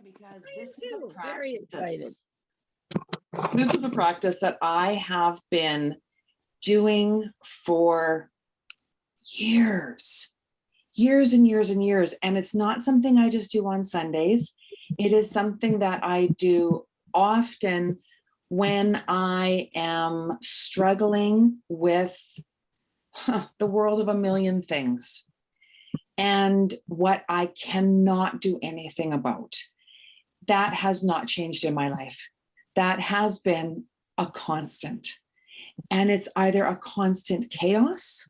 because I am too. Very excited. This is a practice that I have been doing for years and years and years. And it's not something I just do on Sundays. It is something that I do often when I am struggling with the world of a million things and what I cannot do anything about. That has not changed in my life. That has been a constant. And it's either a constant chaos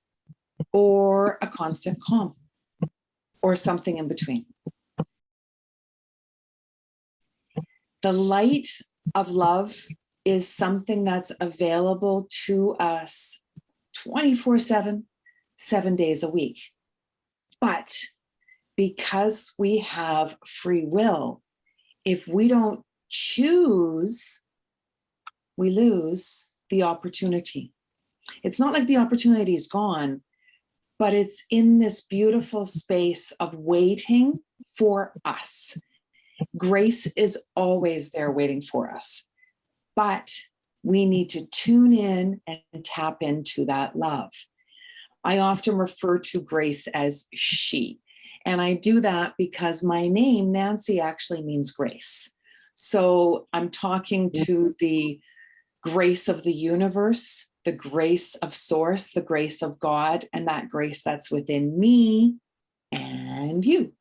or a constant calm or something in between. The light of love is something that's available to us 24/7, 7 days a week. But because we have free will, if we don't choose, we lose the opportunity. It's not like the opportunity is gone, but it's in this beautiful space of waiting for us. Grace is always there waiting for us, but we need to tune in and tap into that love. I often refer to grace as she, and I do that because my name, Nancy, actually means grace. So I'm talking to the grace of the universe, the grace of source, the grace of God, and that grace that's within me and you.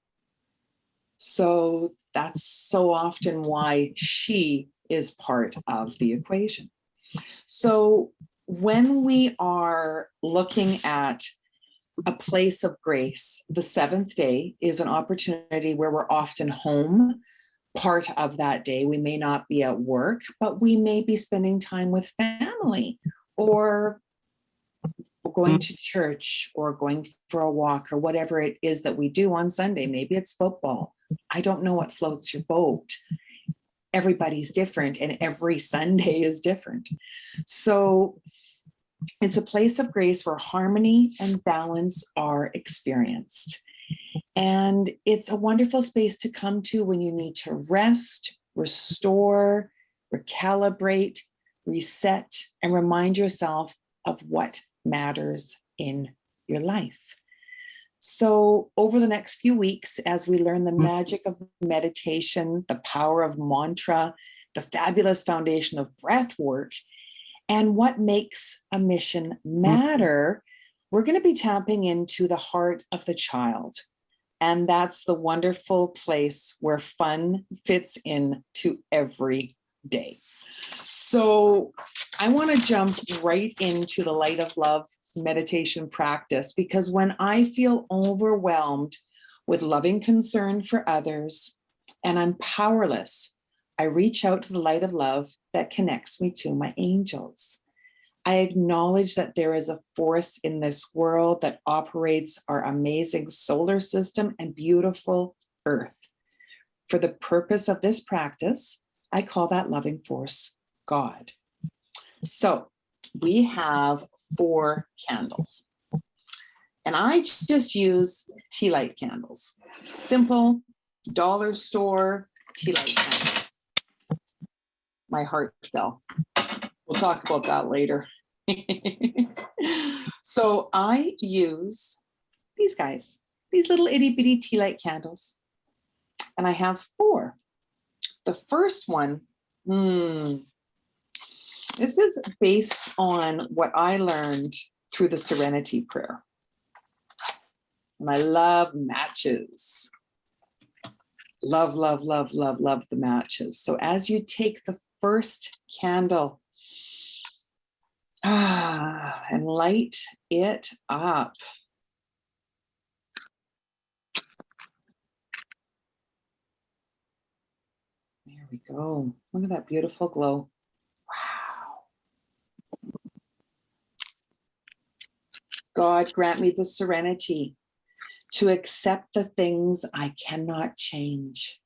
So that's so often why she is part of the equation. So when we are looking at a place of grace, the seventh day is an opportunity where we're often home part of that day. We may not be at work, but we may be spending time with family or going to church or going for a walk or whatever it is that we do on Sunday. Maybe it's football. I don't know what floats your boat. Everybody's different and every Sunday is different. So it's a place of grace where harmony and balance are experienced. And it's a wonderful space to come to when you need to rest, restore, recalibrate, reset, and remind yourself of what matters in your life. So over the next few weeks, as we learn the magic of meditation, the power of mantra, the fabulous foundation of breath work, and what makes a mission matter, we're going to be tapping into the heart of the child. And that's the wonderful place where fun fits into every day. So I want to jump right into the light of love meditation practice, because when I feel overwhelmed with loving concern for others and I'm powerless, I reach out to the light of love that connects me to my angels. I acknowledge that there is a force in this world that operates our amazing solar system and beautiful earth. For the purpose of this practice, I call that loving force God. So we have 4 candles. And I just use tea light candles. Simple, dollar store tea light candles. My heart fell. We'll talk about that later. So I use these guys, these little itty bitty tea light candles. And I have 4. The first one, this is based on what I learned through the Serenity Prayer. And I love matches. Love, love, love, love, love the matches. So as you take the first candle, and light it up. There we go. Look at that beautiful glow. Wow. God, grant me the serenity to accept the things I cannot change.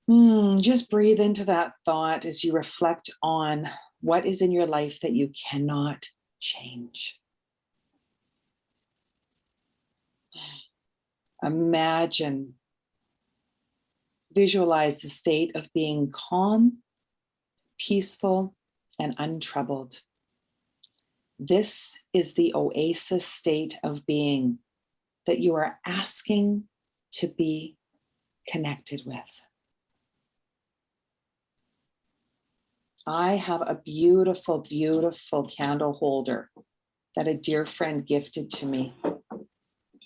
Just breathe into that thought as you reflect on what is in your life that you cannot change. Imagine Visualize the state of being calm, peaceful, and untroubled. This is the oasis state of being that you are asking to be connected with. I have a beautiful, beautiful candle holder that a dear friend gifted to me.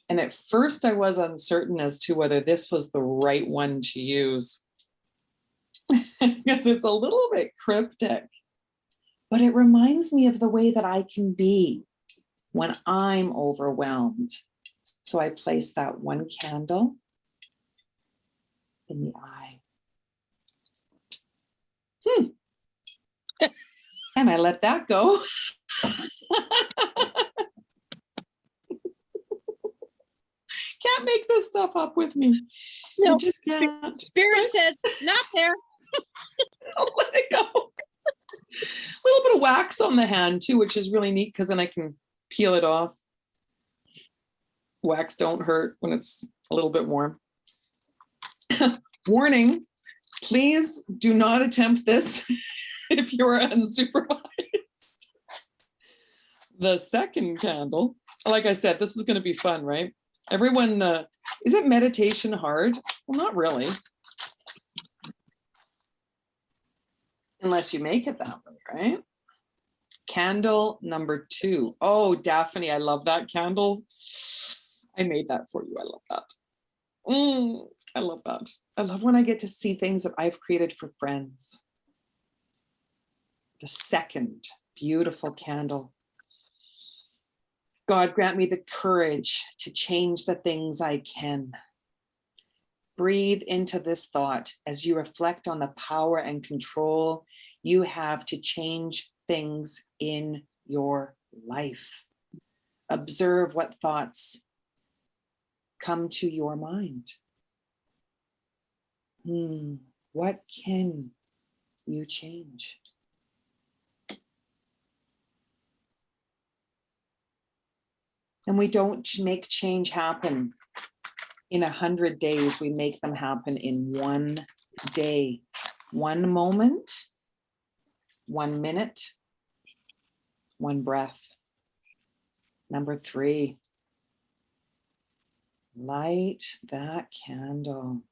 And at first I was uncertain as to whether this was the right one to use because it's a little bit cryptic, but it reminds me of the way that I can be when I'm overwhelmed. So I place that one candle in the eye. And I let that go. Can't make this stuff up with me. No, I just can't. Spirit says, not there. I'll let it go. A little bit of wax on the hand too, which is really neat because then I can peel it off. Wax don't hurt when it's a little bit warm. Warning, please do not attempt this if you're unsupervised. The second candle, like I said, this is going to be fun, right? Everyone, isn't meditation hard? Well, not really. Unless you make it that way, right? Candle number 2. Oh, Daphne, I love that candle. I made that for you. I love that. I love that. I love when I get to see things that I've created for friends. The second beautiful candle. God, grant me the courage to change the things I can. Breathe into this thought as you reflect on the power and control you have to change things in your life. Observe what thoughts come to your mind. What can you change? And we don't make change happen in 100 days. We make them happen in 1 day, 1 moment, 1 minute, 1 breath. Number 3, light that candle.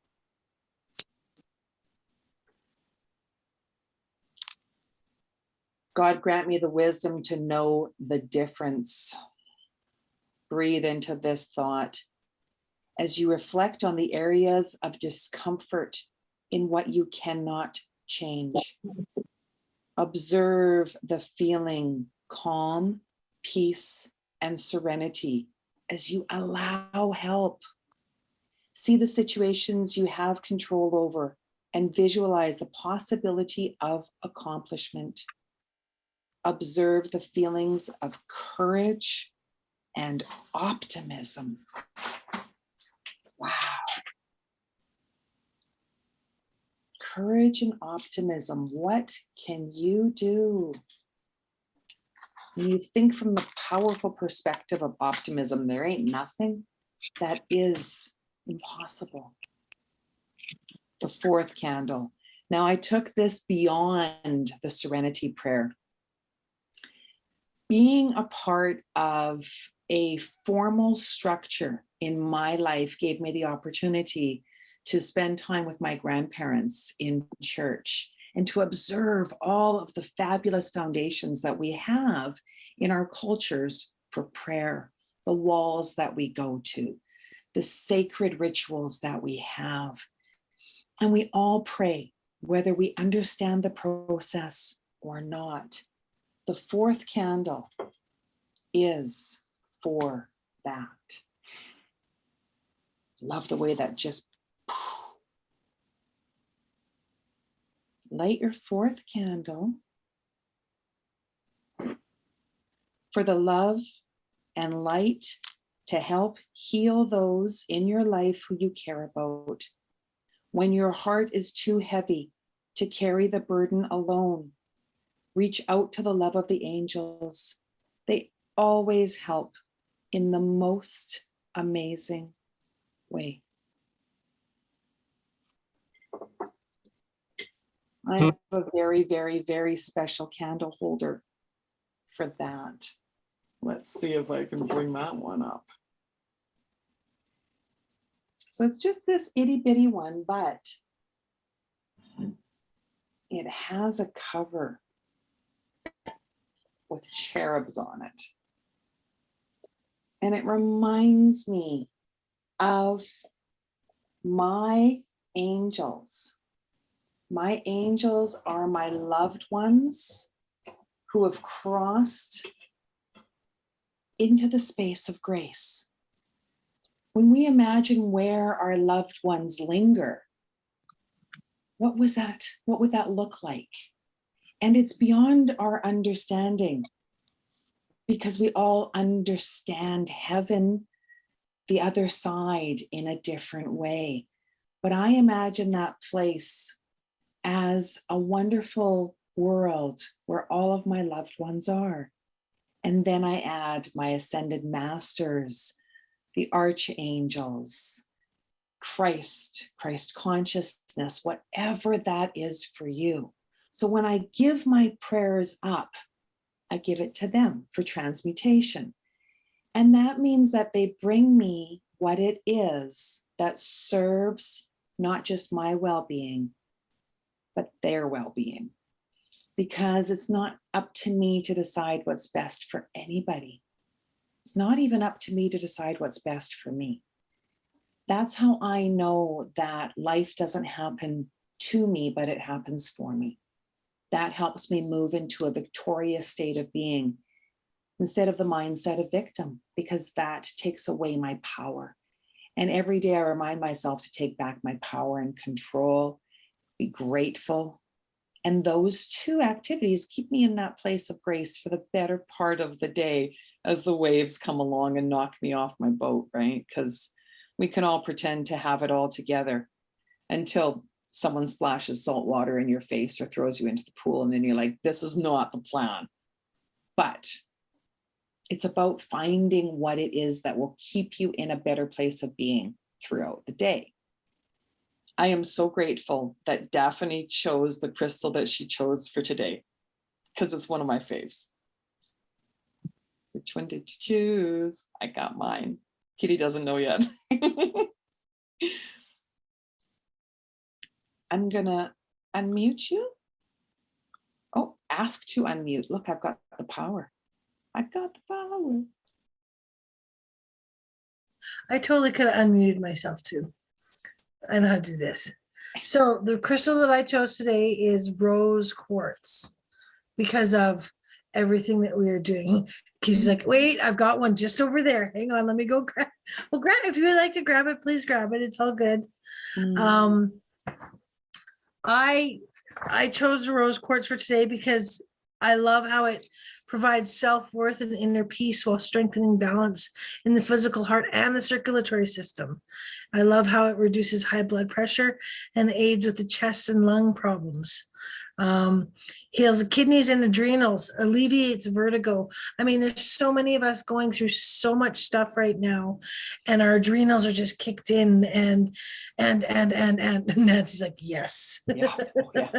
God, grant me the wisdom to know the difference. Breathe into this thought as you reflect on the areas of discomfort in what you cannot change. Observe the feeling calm, peace, and serenity as you allow help. See the situations you have control over and visualize the possibility of accomplishment. Observe the feelings of courage and optimism. Wow. Courage and optimism. What can you do? When you think from the powerful perspective of optimism, there ain't nothing that is impossible. The 4th candle. Now I took this beyond the serenity prayer. Being a part of a formal structure in my life gave me the opportunity to spend time with my grandparents in church and to observe all of the fabulous foundations that we have in our cultures for prayer, the walls that we go to, the sacred rituals that we have. And we all pray, whether we understand the process or not. The 4th candle is for that. Love the way that just light your 4th candle for the love and light to help heal those in your life who you care about. When your heart is too heavy to carry the burden alone, reach out to the love of the angels. They always help in the most amazing way. I have a very, very, very special candle holder for that. Let's see if I can bring that one up. So it's just this itty bitty one, but it has a cover with cherubs on it. And it reminds me of my angels. My angels are my loved ones who have crossed into the space of grace. When we imagine where our loved ones linger, what was that? What would that look like? And it's beyond our understanding, because we all understand heaven, the other side, in a different way. But I imagine that place as a wonderful world where all of my loved ones are. And then I add my ascended masters, the archangels, Christ consciousness, whatever that is for you. So when I give my prayers up, I give it to them for transmutation. And that means that they bring me what it is that serves not just my well-being, but their well-being. Because it's not up to me to decide what's best for anybody. It's not even up to me to decide what's best for me. That's how I know that life doesn't happen to me, but it happens for me. That helps me move into a victorious state of being instead of the mindset of victim, because that takes away my power. And every day I remind myself to take back my power and control, be grateful. And those two activities keep me in that place of grace for the better part of the day as the waves come along and knock me off my boat, right? Because we can all pretend to have it all together until someone splashes salt water in your face or throws you into the pool. And then you're like, this is not the plan. But it's about finding what it is that will keep you in a better place of being throughout the day. I am so grateful that Daphne chose the crystal that she chose for today, because it's one of my faves. Which one did you choose? I got mine. Kitty doesn't know yet. I'm gonna unmute you. Oh, ask to unmute. Look, I've got the power. I've got the power. I totally could have unmuted myself too. I know how to do this. So the crystal that I chose today is rose quartz because of everything that we are doing. He's like, wait, I've got one just over there. Hang on, let me go grab. Well, grab if you would like to grab it, please grab it. It's all good. I chose the rose quartz for today because I love how it provides self-worth and inner peace while strengthening balance in the physical heart and the circulatory system. I love how it reduces high blood pressure and aids with the chest and lung problems. Heals the kidneys and adrenals, alleviates vertigo. I mean, there's so many of us going through so much stuff right now, and our adrenals are just kicked in. And Nancy's like, yes. Yeah. Oh, yeah.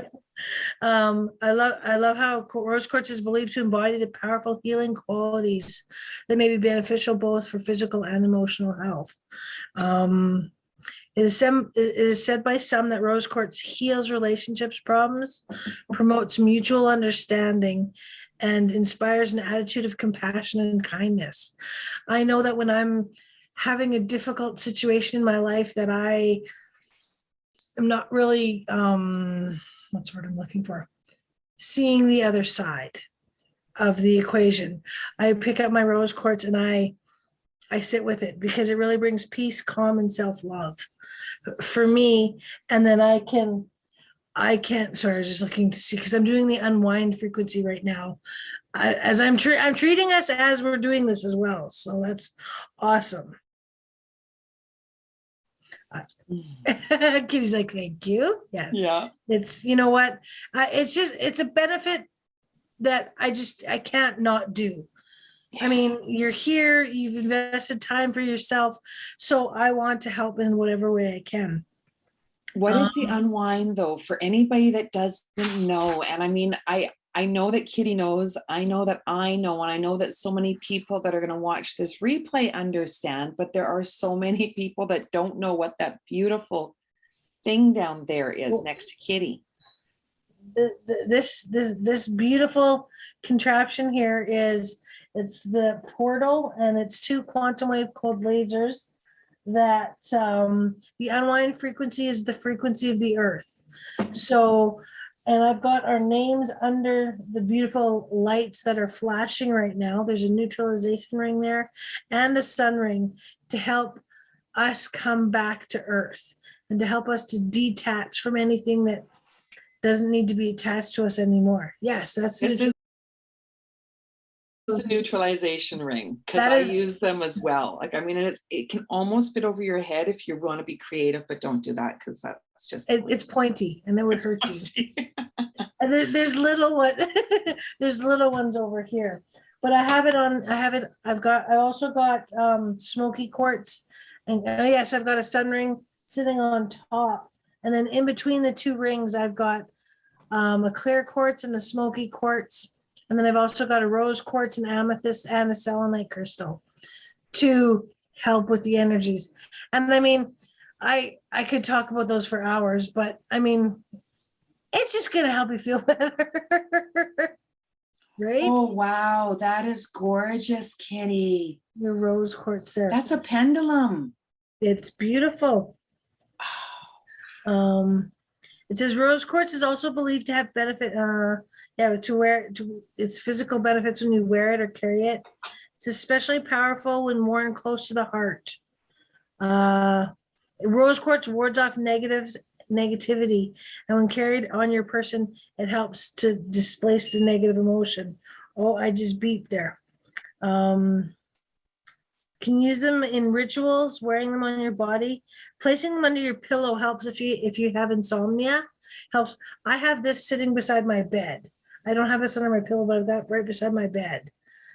I love how rose quartz is believed to embody the powerful healing qualities that may be beneficial both for physical and emotional health. It is said by some that rose quartz heals relationships problems, promotes mutual understanding, and inspires an attitude of compassion and kindness. I know that when I'm having a difficult situation in my life that I am not really, what's the word I'm looking for? Seeing the other side of the equation. I pick up my rose quartz and I sit with it because it really brings peace, calm, and self-love for me. And then I can, sorry, I was just looking to see, because I'm doing the unwind frequency right now. I'm treating us as we're doing this as well. So that's awesome. Kitty's like, thank you. Yes. Yeah. It's, you know what? It's a benefit that I can't not do. I mean, you're here, you've invested time for yourself. So I want to help in whatever way I can. What is the unwind though, for anybody that doesn't know? And I mean, I know that Kitty knows, I know that I know, and I know that so many people that are going to watch this replay understand, but there are so many people that don't know what that beautiful thing down there is Well, next to Kitty. This beautiful contraption here is, it's the portal, and it's two quantum wave cold lasers that the unwind frequency is the frequency of the earth. So, and I've got our names under the beautiful lights that are flashing right now. There's a neutralization ring there and a sun ring to help us come back to earth and to help us to detach from anything that doesn't need to be attached to us anymore. Yes, that's This is the neutralization ring, because That I is- use them as well. Like, I mean, it can almost fit over your head if you want to be creative, but don't do that because that's just it's pointy. I know it's hurting. And there's little one, there's little ones over here. But I have it on, I also got smoky quartz. And yes, I've got a sun ring sitting on top. And then in between the two rings, I've got a clear quartz and a smoky quartz. And then I've also got a rose quartz, an amethyst, and a selenite crystal to help with the energies. And I mean, I could talk about those for hours, but I mean, it's just gonna help you feel better. Right? Oh, wow, that is gorgeous, Kitty. Your rose quartz there. That's a pendulum. It's beautiful. It says rose quartz is also believed to have benefit, its physical benefits when you wear it or carry it. It's especially powerful when worn close to the heart. Rose quartz wards off negativity, and when carried on your person, it helps to displace the negative emotion. Oh, I just beeped there. Can use them in rituals, wearing them on your body. Placing them under your pillow helps if you have insomnia. Helps. I have this sitting beside my bed. I don't have this under my pillow, but I've got right beside my bed.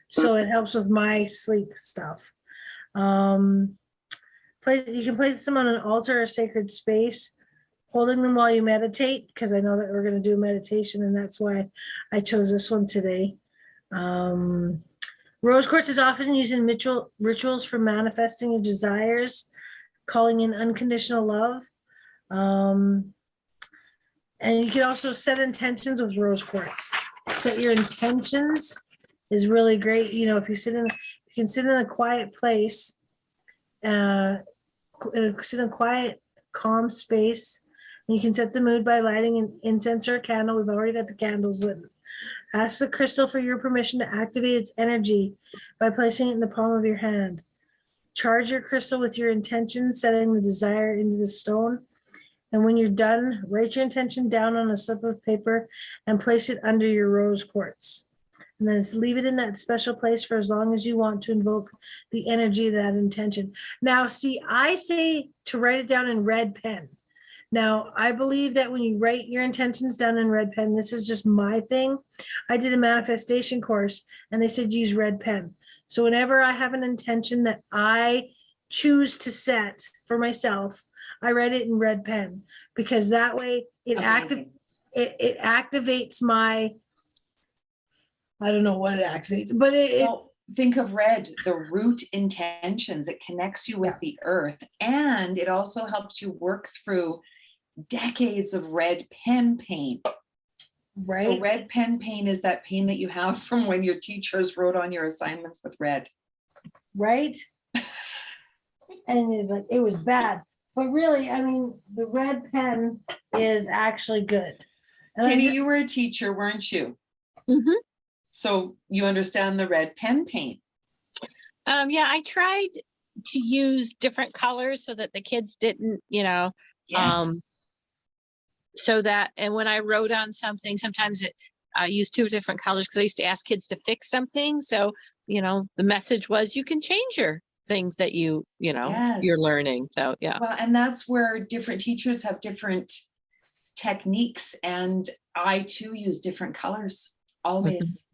So it helps with my sleep stuff. You can place them on an altar or sacred space, holding them while you meditate, because I know that we're going to do meditation, and that's why I chose this one today. Rose quartz is often used in rituals for manifesting your desires, calling in unconditional love. And you can also set intentions with rose quartz. Set your intentions is really great. You know, if you can sit in a quiet place, sit in a quiet, calm space. And you can set the mood by lighting an incense or a candle. We've already got the candles lit. Ask the crystal for your permission to activate its energy by placing it in the palm of your hand. Charge your crystal with your intention, setting the desire into the stone. And when you're done, write your intention down on a slip of paper and place it under your rose quartz. And then leave it in that special place for as long as you want to invoke the energy of that intention. Now, see, I say to write it down in red pen. Now, I believe that when you write your intentions down in red pen, this is just my thing. I did a manifestation course and they said use red pen. So whenever I have an intention that I choose to set for myself, I write it in red pen, because that way it activates my, I don't know what it activates, but think of red, the root intentions. It connects you with the earth, and it also helps you work through decades of red pen pain. Right. So red pen pain is that pain that you have from when your teachers wrote on your assignments with red. Right. And it's like, it was bad. But really, I mean, the red pen is actually good. And Kitty, you were a teacher, weren't you? Mm-hmm. So you understand the red pen pain. Yeah, I tried to use different colors so that the kids didn't, Yes. So that, and when I wrote on something, sometimes I used two different colors because I used to ask kids to fix something. So, the message was you can change your things that you're learning. So, yeah. Well, and that's where different teachers have different techniques. And I too use different colors. Always,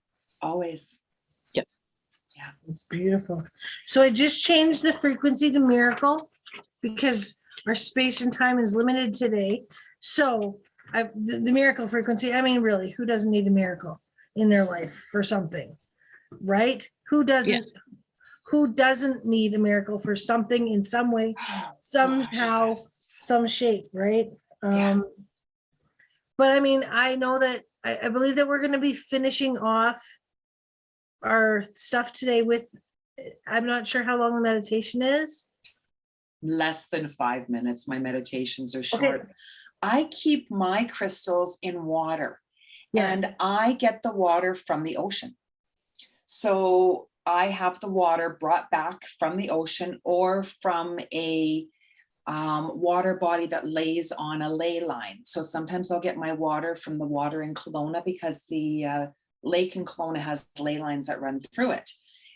always. Yep. Yeah. It's beautiful. So I just changed the frequency to miracle, because Our space and time is limited today. So the miracle frequency, I mean, really, who doesn't need a miracle in their life for something, right? Who doesn't? Yes. Who doesn't need a miracle for something in some way, somehow, Gosh, some shape, right? Yeah. But I mean, I know that I believe that we're going to be finishing off our stuff today with, I'm not sure how long the meditation is. Less than 5 minutes. My meditations are Okay. short. I keep my crystals in water, Yes. and I get the water from the ocean. So I have the water brought back from the ocean or from a water body that lays on a ley line. So sometimes I'll get my water from the water in Kelowna, because the lake in Kelowna has ley lines that run through it.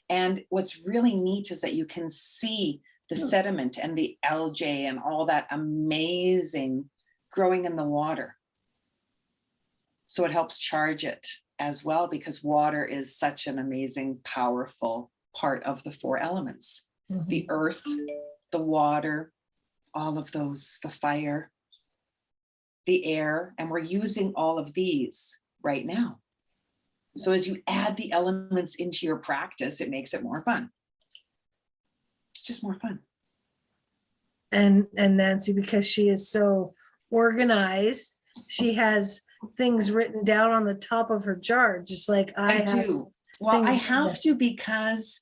And what's really neat is that you can see the sediment and the algae and all that amazing growing in the water. So it helps charge it as well, because water is such an amazing, powerful part of the 4 elements. Mhm. The earth, the water, all of those, the fire, the air, and we're using all of these right now. So as you add the elements into your practice, it makes it more fun. It's just more fun. And Nancy, because she is so organized, she has things written down on the top of her jar, just like I have do. Well, I things have to, because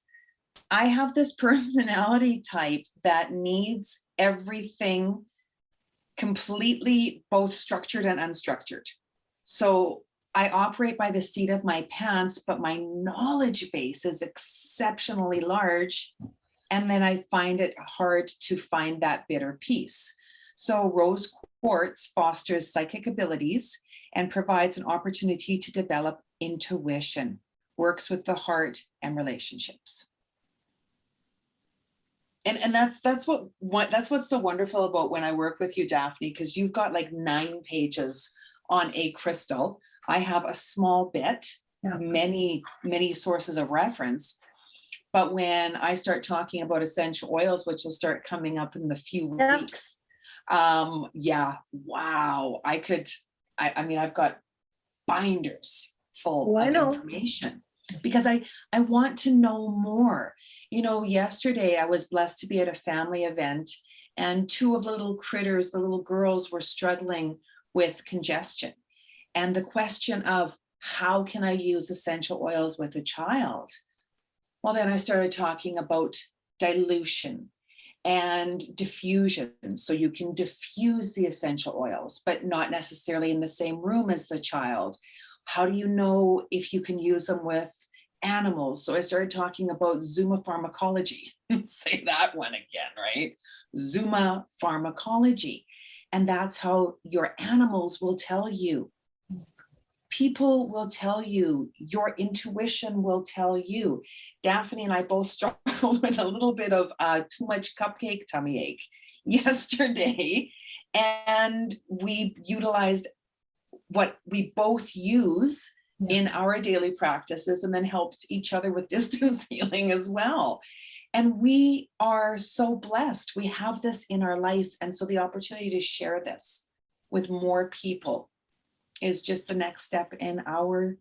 I have this personality type that needs everything completely both structured and unstructured. So I operate by the seat of my pants, but my knowledge base is exceptionally large. And then I find it hard to find that bitter piece. So rose quartz fosters psychic abilities and provides an opportunity to develop intuition, works with the heart and relationships. And that's what's so wonderful about when I work with you, Daphne, because you've got like 9 pages on a crystal. I have a small bit, many sources of reference. But when I start talking about essential oils, which will start coming up in the few weeks, wow, I mean, I've got binders full of information, because I want to know more. You know, yesterday I was blessed to be at a family event, and 2 of the little critters, the little girls, were struggling with congestion. And the question of, how can I use essential oils with a child? Well, then I started talking about dilution and diffusion. So you can diffuse the essential oils, but not necessarily in the same room as the child. How do you know if you can use them with animals? So I started talking about Zuma pharmacology. Say that one again, right? Zuma pharmacology. And that's how your animals will tell you. People will tell you, your intuition will tell you. Daphne and I both struggled with a little bit of too much cupcake tummy ache yesterday. And we utilized what we both use in our daily practices, and then helped each other with distance healing as well. And we are so blessed. We have this in our life. And so the opportunity to share this with more people is just the next step in our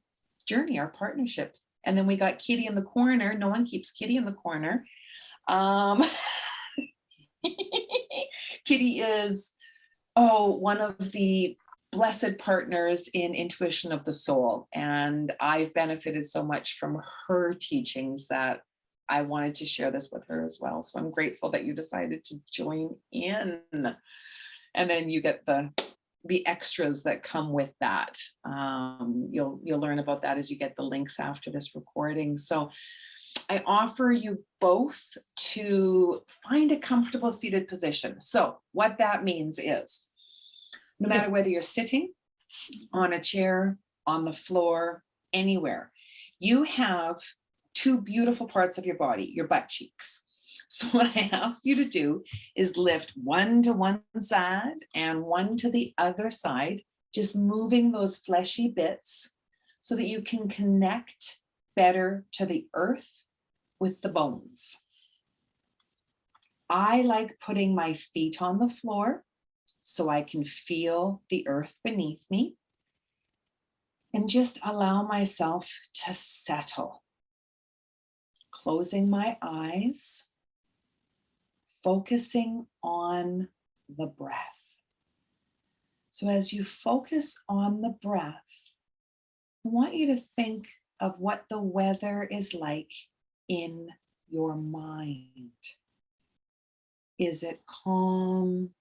journey, our partnership. And then we got Kitty in the corner. No one keeps Kitty in the corner. Kitty is, one of the blessed partners in Intuition of the Soul. And I've benefited so much from her teachings that I wanted to share this with her as well. So I'm grateful that you decided to join in. And then you get the extras that come with that. You'll learn about that as you get the links after this recording. So I offer you both to find a comfortable seated position. So what that means is, no matter whether you're sitting on a chair, on the floor, anywhere, you have 2 beautiful parts of your body, your butt cheeks. So what I ask you to do is lift one to one side and one to the other side, just moving those fleshy bits so that you can connect better to the earth with the bones. I like putting my feet on the floor so I can feel the earth beneath me and just allow myself to settle. Closing my eyes, focusing on the breath. So as you focus on the breath, I want you to think of what the weather is like in your mind. Is it calm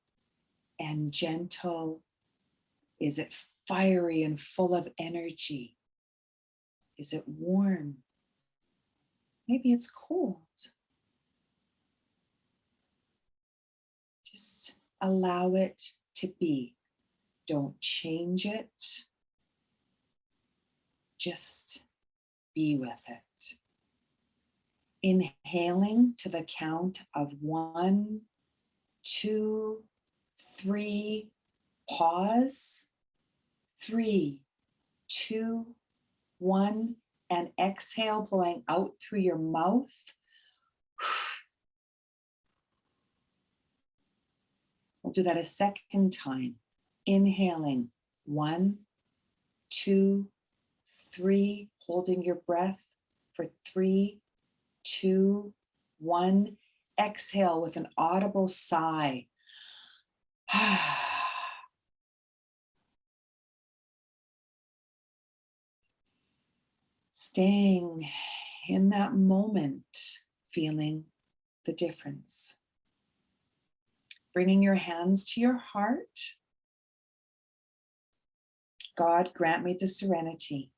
and gentle? Is it fiery and full of energy? Is it warm? Maybe it's cold. Just allow it to be. Don't change it. Just be with it. Inhaling to the count of 1, 2, 3, pause, 3, 2, 1, and exhale, blowing out through your mouth. We'll do that a second time. Inhaling, 1, 2, 3, holding your breath for 3, 2, 1. Exhale with an audible sigh. Staying in that moment, feeling the difference. Bringing your hands to your heart. God, grant me the serenity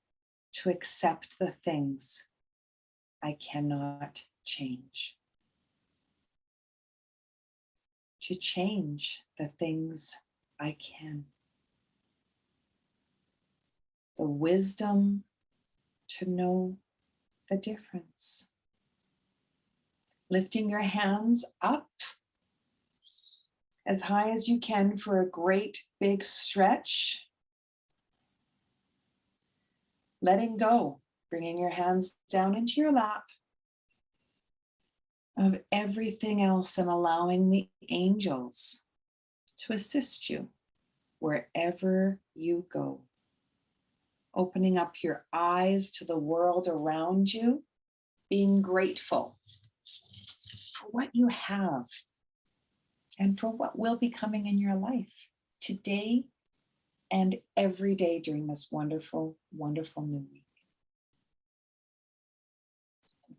to accept the things I cannot change. To change the things I can. The wisdom to know the difference. Lifting your hands up as high as you can for a great big stretch. Letting go, bringing your hands down into your lap of everything else and allowing the angels to assist you wherever you go. Opening up your eyes to the world around you, being grateful for what you have and for what will be coming in your life today and every day during this wonderful, wonderful new week.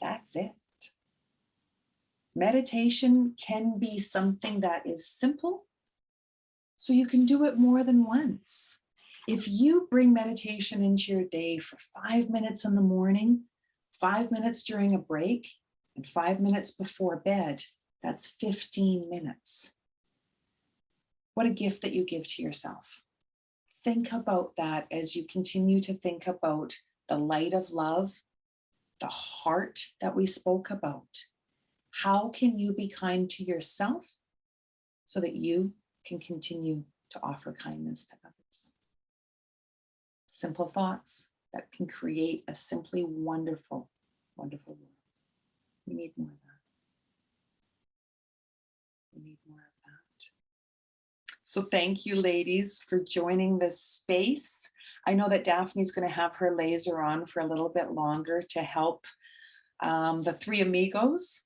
That's it. Meditation can be something that is simple, so you can do it more than once. If you bring meditation into your day for 5 minutes in the morning, 5 minutes during a break, and 5 minutes before bed, that's 15 minutes. What a gift that you give to yourself. Think about that as you continue to think about the light of love, the heart that we spoke about. How can you be kind to yourself so that you can continue to offer kindness to others? Simple thoughts that can create a simply wonderful, wonderful world. We need more of that. We need more of that. So thank you, ladies, for joining this space. I know that Daphne's going to have her laser on for a little bit longer to help the three amigos,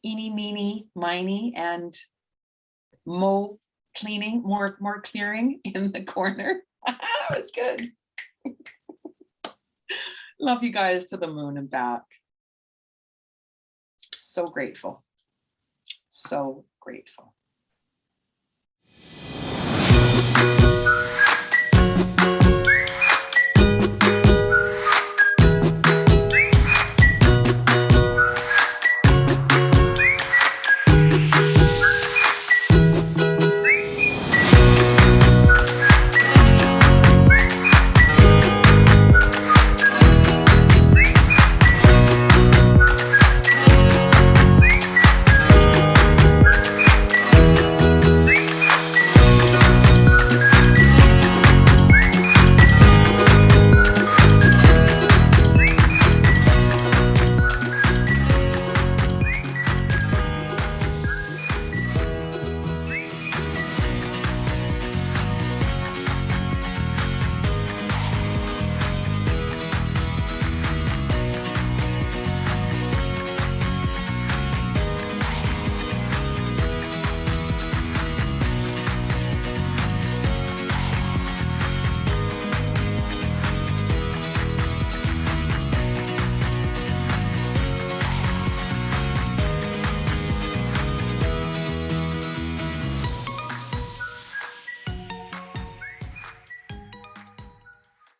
Eeny, Meeny, Miny, and Mo cleaning, more clearing in the corner. That was good. Love you guys to the moon and back. So grateful. So grateful.